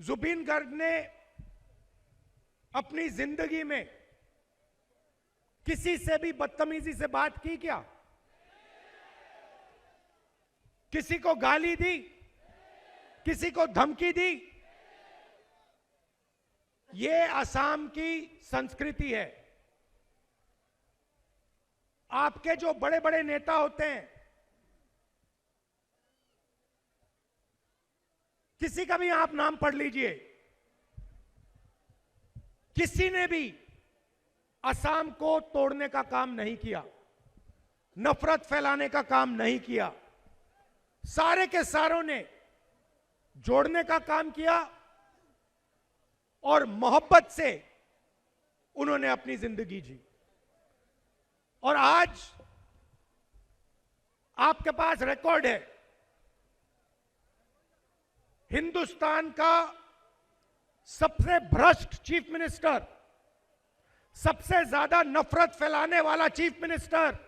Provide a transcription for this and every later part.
जुबिन गर्ग ने अपनी जिंदगी में किसी से भी बदतमीजी से बात की क्या? किसी को गाली दी? किसी को धमकी दी? ये असम की संस्कृति है। आपके जो बड़े बड़े नेता होते हैं, किसी का भी आप नाम पढ़ लीजिए, किसी ने भी असम को तोड़ने का काम नहीं किया, नफरत फैलाने का काम नहीं किया। सारे के सारों ने जोड़ने का काम किया और मोहब्बत से उन्होंने अपनी जिंदगी जी। और आज आपके पास रिकॉर्ड है, हिंदुस्तान का सबसे भ्रष्ट चीफ मिनिस्टर, सबसे ज्यादा नफरत फैलाने वाला चीफ मिनिस्टर,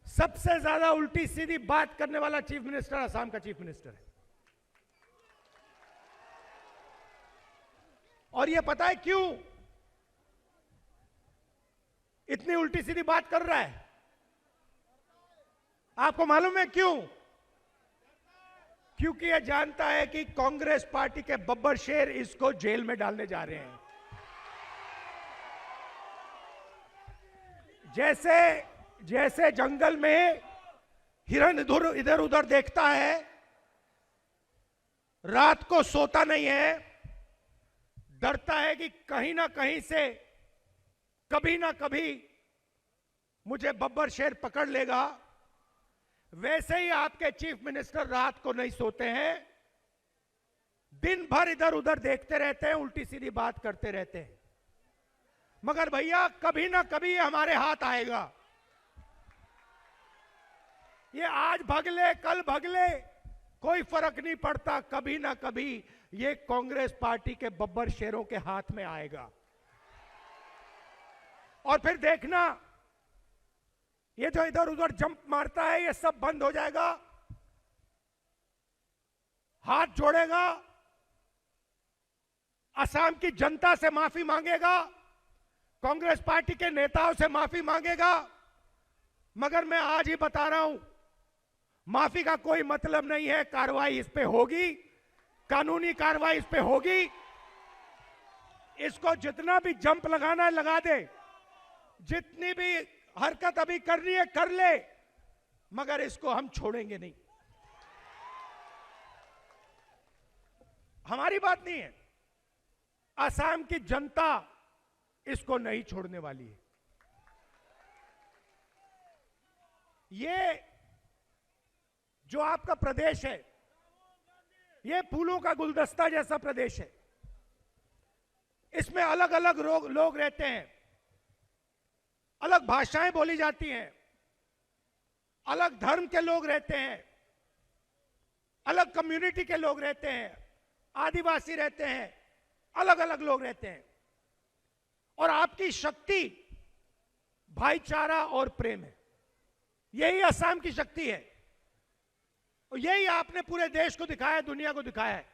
सबसे ज्यादा उल्टी सीधी बात करने वाला चीफ मिनिस्टर असम का चीफ मिनिस्टर है। और यह पता है क्यों इतनी उल्टी सीधी बात कर रहा है? आपको मालूम है क्यों? क्योंकि यह जानता है कि कांग्रेस पार्टी के बब्बर शेर इसको जेल में डालने जा रहे हैं। जैसे जैसे जंगल में हिरन इधर उधर देखता है, रात को सोता नहीं है, डरता है कि कहीं ना कहीं से कभी ना कभी मुझे बब्बर शेर पकड़ लेगा, वैसे ही आपके चीफ मिनिस्टर रात को नहीं सोते हैं, दिन भर इधर उधर देखते रहते हैं, उल्टी सीधी बात करते रहते हैं। मगर भैया कभी ना कभी हमारे हाथ आएगा। ये आज भगले कल भगले कोई फर्क नहीं पड़ता, कभी ना कभी ये कांग्रेस पार्टी के बब्बर शेरों के हाथ में आएगा। और फिर देखना, ये जो इधर उधर जंप मारता है ये सब बंद हो जाएगा, हाथ जोड़ेगा, असम की जनता से माफी मांगेगा, कांग्रेस पार्टी के नेताओं से माफी मांगेगा। मगर मैं आज ही बता रहा हूं, माफी का कोई मतलब नहीं है, कार्रवाई इस पे होगी, कानूनी कार्रवाई इस पे होगी। इसको जितना भी जंप लगाना है लगा दे, जितनी भी हरकत अभी करनी है कर ले, मगर इसको हम छोड़ेंगे नहीं। हमारी बात नहीं है, असम की जनता इसको नहीं छोड़ने वाली है। ये जो आपका प्रदेश है, ये फूलों का गुलदस्ता जैसा प्रदेश है। इसमें अलग अलग लोग रहते हैं, अलग भाषाएं बोली जाती हैं, अलग धर्म के लोग रहते हैं, अलग कम्युनिटी के लोग रहते हैं, आदिवासी रहते हैं, अलग अलग लोग रहते हैं। और आपकी शक्ति भाईचारा और प्रेम है। यही असम की शक्ति है और यही आपने पूरे देश को दिखाया, दुनिया को दिखाया है।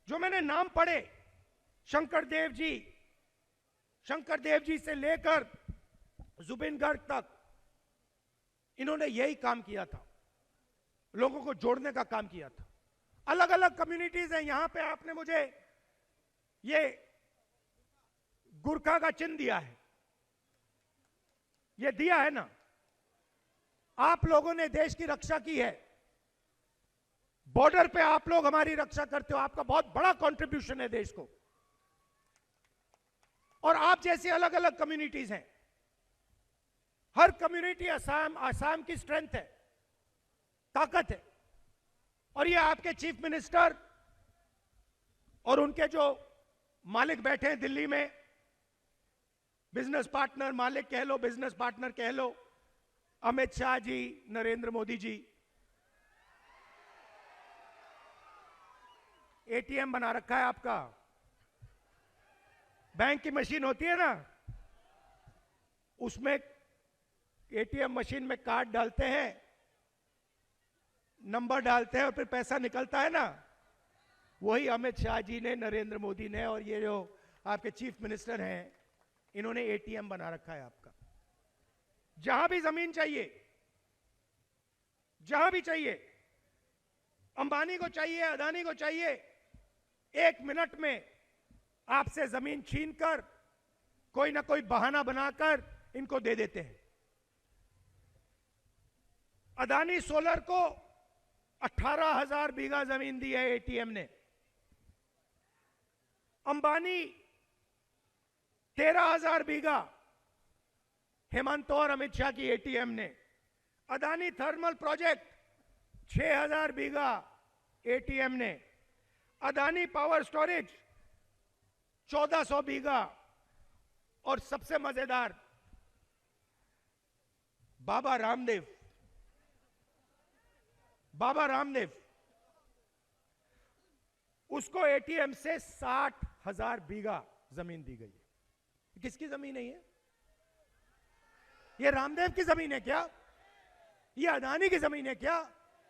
जो मैंने नाम पढ़े, शंकर देव जी से लेकर जुबिन गर्ग तक, इन्होंने यही काम किया था, लोगों को जोड़ने का काम किया था। अलग अलग कम्युनिटीज हैं यहां पे। आपने मुझे ये गुरखा का चिन्ह दिया है, ये दिया है ना। आप लोगों ने देश की रक्षा की है, बॉर्डर पे आप लोग हमारी रक्षा करते हो, आपका बहुत बड़ा कंट्रीब्यूशन है देश को। और आप जैसी अलग अलग कम्युनिटीज हैं, हर कम्युनिटी असम की स्ट्रेंथ है, ताकत है। और ये आपके चीफ मिनिस्टर और उनके जो मालिक बैठे हैं दिल्ली में, बिजनेस पार्टनर, मालिक कह लो, बिजनेस पार्टनर कह लो, अमित शाह जी, नरेंद्र मोदी जी, एटीएम बना रखा है आपका। बैंक की मशीन होती है ना, उसमें एटीएम मशीन में कार्ड डालते हैं, नंबर डालते हैं और फिर पैसा निकलता है ना, वही अमित शाह जी ने, नरेंद्र मोदी ने और ये जो आपके चीफ मिनिस्टर हैं, इन्होंने एटीएम बना रखा है आपका। जहां भी जमीन चाहिए, जहां भी चाहिए, अंबानी को चाहिए, अदानी को चाहिए, 1 मिनट में आपसे जमीन छीनकर कोई ना कोई बहाना बनाकर इनको दे देते हैं। अदानी सोलर को 18,000 बीघा जमीन दी है एटीएम ने। अंबानी 13,000 बीघा हेमंत और अमित शाह की एटीएम ने। अदानी थर्मल प्रोजेक्ट 6,000 बीघा एटीएम ने। अदानी पावर स्टोरेज 1,400 बीघा। और सबसे मजेदार, बाबा रामदेव उसको एटीएम से 60,000 बीघा जमीन दी गई है। किसकी जमीन है ये? ये रामदेव की जमीन है क्या? ये अदानी की जमीन है क्या?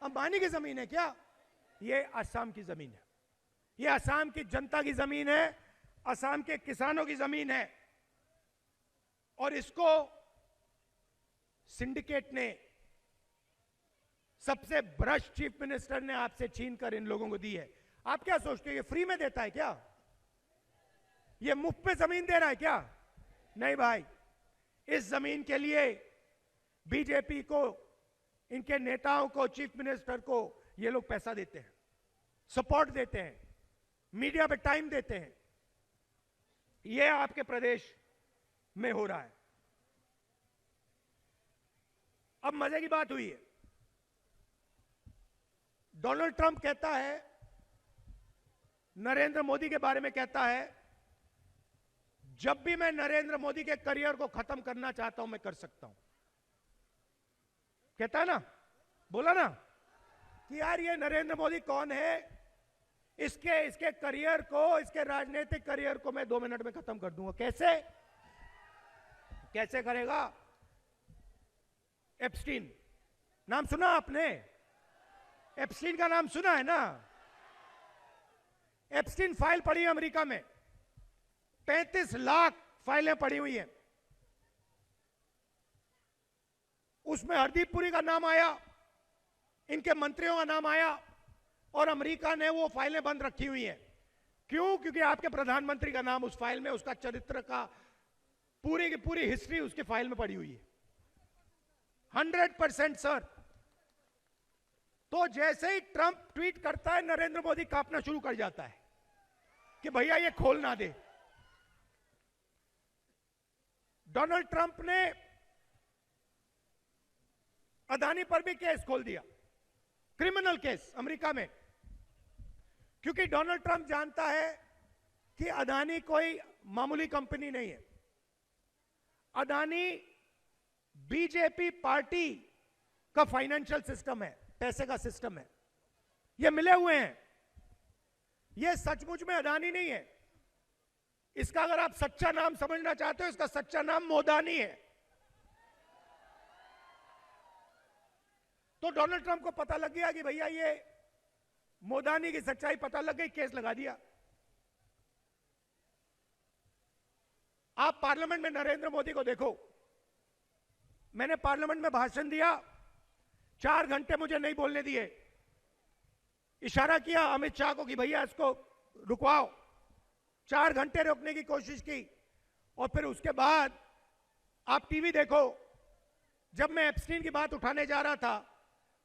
अंबानी की जमीन है क्या? ये असम की जमीन है। ये असम की जनता की जमीन है, असम के किसानों की जमीन है। और इसको सिंडिकेट ने, सबसे भ्रष्ट चीफ मिनिस्टर ने आपसे छीनकर इन लोगों को दी है। आप क्या सोचते हैं ये फ्री में देता है क्या? ये मुफ्त पे जमीन दे रहा है क्या? नहीं भाई, इस जमीन के लिए बीजेपी को, इनके नेताओं को, चीफ मिनिस्टर को ये लोग पैसा देते हैं, सपोर्ट देते हैं, मीडिया पे टाइम देते हैं। ये आपके प्रदेश में हो रहा है। अब मजे की बात हुई है, डोनाल्ड ट्रंप कहता है, नरेंद्र मोदी के बारे में कहता है, जब भी मैं नरेंद्र मोदी के करियर को खत्म करना चाहता हूं मैं कर सकता हूं। कहता है ना, बोला ना कि यार ये नरेंद्र मोदी कौन है, इसके करियर को, इसके राजनीतिक करियर को मैं 2 मिनट में खत्म कर दूंगा। कैसे करेगा? एप्स्टीन नाम सुना आपने? एप्स्टीन का नाम सुना है ना? एप्स्टीन फाइल पड़ी है अमेरिका में, 35 लाख फाइलें पड़ी हुई हैं। उसमें हरदीप पुरी का नाम आया, इनके मंत्रियों का नाम आया, और अमेरिका ने वो फाइलें बंद रखी हुई हैं। क्यों? क्योंकि आपके प्रधानमंत्री का नाम उस फाइल में, उसका चरित्र का पूरी की पूरी हिस्ट्री उसके फाइल में पड़ी हुई है। 100% सर। तो जैसे ही ट्रंप ट्वीट करता है, नरेंद्र मोदी कांपना शुरू कर जाता है कि भैया ये खोल ना दे। डोनाल्ड ट्रंप ने अदानी पर भी केस खोल दिया, क्रिमिनल केस अमेरिका में, क्योंकि डोनाल्ड ट्रंप जानता है कि अदानी कोई मामूली कंपनी नहीं है। अदानी बीजेपी पार्टी का फाइनेंशियल सिस्टम है, पैसे का सिस्टम है। ये मिले हुए हैं। ये सचमुच में अदानी नहीं है। इसका अगर आप सच्चा नाम समझना चाहते हो, इसका सच्चा नाम मोदानी है। तो डोनाल्ड ट्रंप को पता लग गया कि भैया ये मोदानी की सच्चाई पता लग गई, केस लगा दिया। आप पार्लियामेंट में नरेंद्र मोदी को देखो, मैंने पार्लियामेंट में भाषण दिया, 4 घंटे मुझे नहीं बोलने दिए। इशारा किया अमित शाह को कि भैया इसको रुकवाओ, 4 घंटे रोकने की कोशिश की। और फिर उसके बाद आप टीवी देखो, जब मैं एप्स्टीन की बात उठाने जा रहा था,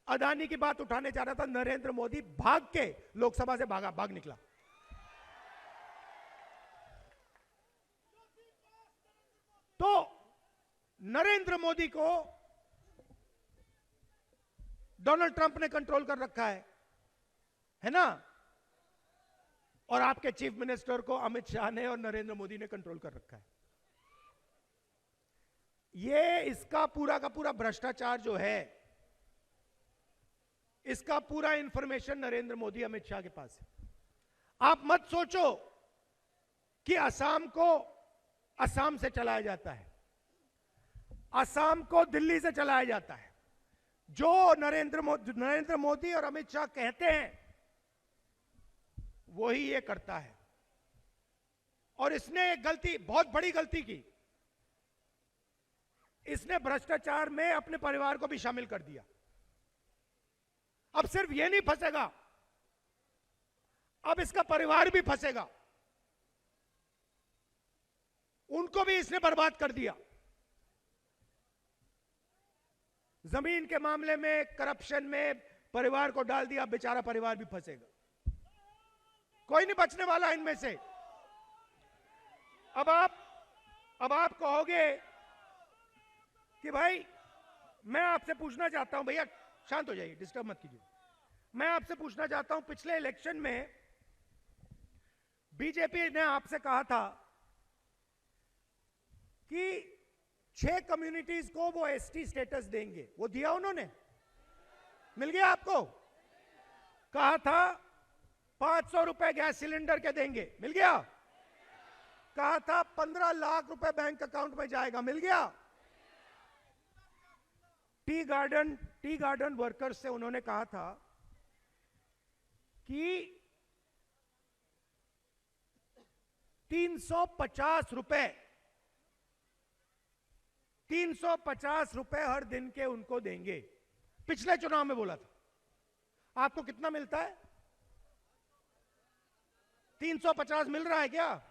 अदानी की बात उठाने जा रहा था, नरेंद्र मोदी भाग के लोकसभा से भाग निकला। तो नरेंद्र मोदी को डोनाल्ड ट्रंप ने कंट्रोल कर रखा है ना? और आपके चीफ मिनिस्टर को अमित शाह ने और नरेंद्र मोदी ने कंट्रोल कर रखा है। ये इसका पूरा का पूरा भ्रष्टाचार जो है, इसका पूरा इंफॉर्मेशन नरेंद्र मोदी अमित शाह के पास है। आप मत सोचो कि असम को असम से चलाया जाता है, असम को दिल्ली से चलाया जाता है। जो नरेंद्र मोदी और अमित शाह कहते हैं वही ये करता है। और इसने एक गलती, बहुत बड़ी गलती की। इसने भ्रष्टाचार में अपने परिवार को भी शामिल कर दिया। अब सिर्फ ये नहीं फंसेगा, अब इसका परिवार भी फंसेगा। उनको भी इसने बर्बाद कर दिया। जमीन के मामले में, करप्शन में परिवार को डाल दिया, बेचारा परिवार भी फंसेगा। कोई नहीं बचने वाला इनमें से। अब आप कहोगे कि भाई मैं आपसे पूछना चाहता हूं, भैया शांत हो जाइए, डिस्टर्ब मत कीजिए। मैं आपसे पूछना चाहता हूं, पिछले इलेक्शन में बीजेपी ने आपसे कहा था कि 6 कम्युनिटीज को वो एसटी स्टेटस देंगे, वो दिया उन्होंने? मिल गया आपको? कहा था 500 रुपए गैस सिलेंडर के देंगे, मिल गया? कहा था 15 लाख रुपए बैंक अकाउंट में जाएगा, मिल गया? टी गार्डन वर्कर्स से उन्होंने कहा था कि 350 रुपए हर दिन के उनको देंगे। पिछले चुनाव में बोला था। आपको कितना मिलता है? 350 मिल रहा है क्या?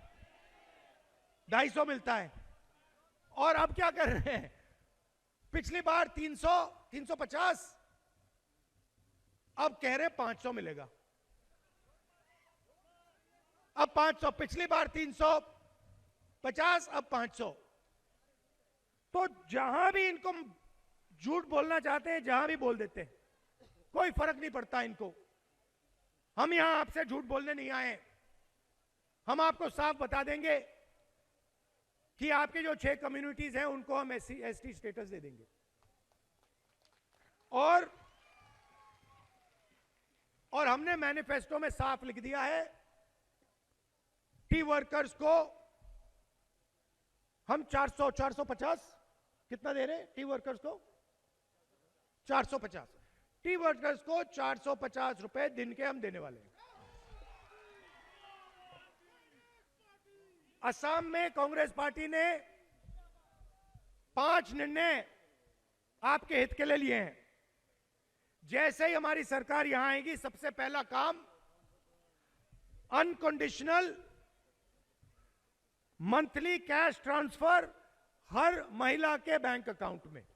250 मिलता है। और अब क्या कर रहे हैं? पिछली बार 300, 350, अब कह रहे 500 मिलेगा। अब 500, पिछली बार 350, अब 500। तो जहां भी इनको झूठ बोलना चाहते हैं, जहां भी बोल देते हैं, कोई फर्क नहीं पड़ता इनको। हम यहां आपसे झूठ बोलने नहीं आए। हम आपको साफ बता देंगे कि आपके जो 6 कम्युनिटीज हैं उनको हम एसटी स्टेटस दे देंगे। और हमने मैनिफेस्टो में साफ लिख दिया है, टी वर्कर्स को हम 450 कितना दे रहे हैं? टी वर्कर्स को 450, टी वर्कर्स को 450 रुपए दिन के हम देने वाले हैं। असम में कांग्रेस पार्टी ने 5 निर्णय आपके हित के लिए लिए हैं। जैसे ही हमारी सरकार यहां आएगी, सबसे पहला काम अनकंडीशनल मंथली कैश ट्रांसफर हर महिला के बैंक अकाउंट में,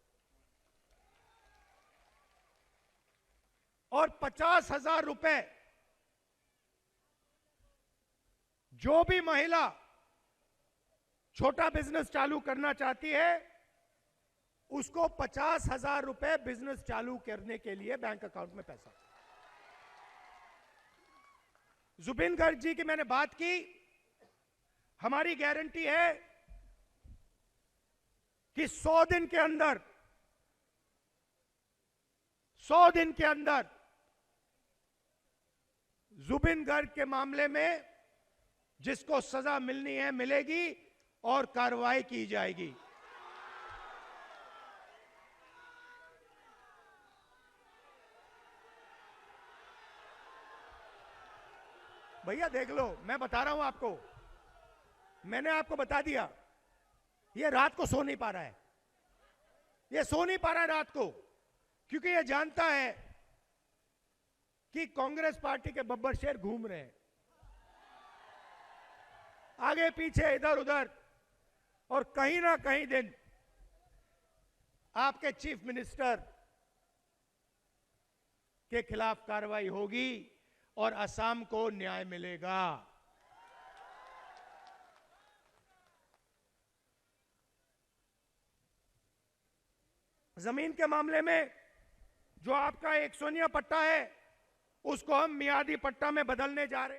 और 50,000 रुपए जो भी महिला छोटा बिजनेस चालू करना चाहती है उसको 50,000 रुपए बिजनेस चालू करने के लिए बैंक अकाउंट में पैसा। जुबिन गर्ग जी की मैंने बात की। हमारी गारंटी है कि 100 दिन के अंदर जुबिन गर्ग के मामले में जिसको सजा मिलनी है मिलेगी और कार्रवाई की जाएगी। भैया देख लो, मैं बता रहा हूं आपको, मैंने आपको बता दिया। ये रात को सो नहीं पा रहा है, ये सो नहीं पा रहा है रात को, क्योंकि ये जानता है कि कांग्रेस पार्टी के बब्बर शेर घूम रहे हैं आगे पीछे, इधर उधर, और कहीं ना कहीं दिन आपके चीफ मिनिस्टर के खिलाफ कार्रवाई होगी और असम को न्याय मिलेगा। जमीन के मामले में जो आपका 100 पट्टा है उसको हम मियादी पट्टा में बदलने जा रहे हैं।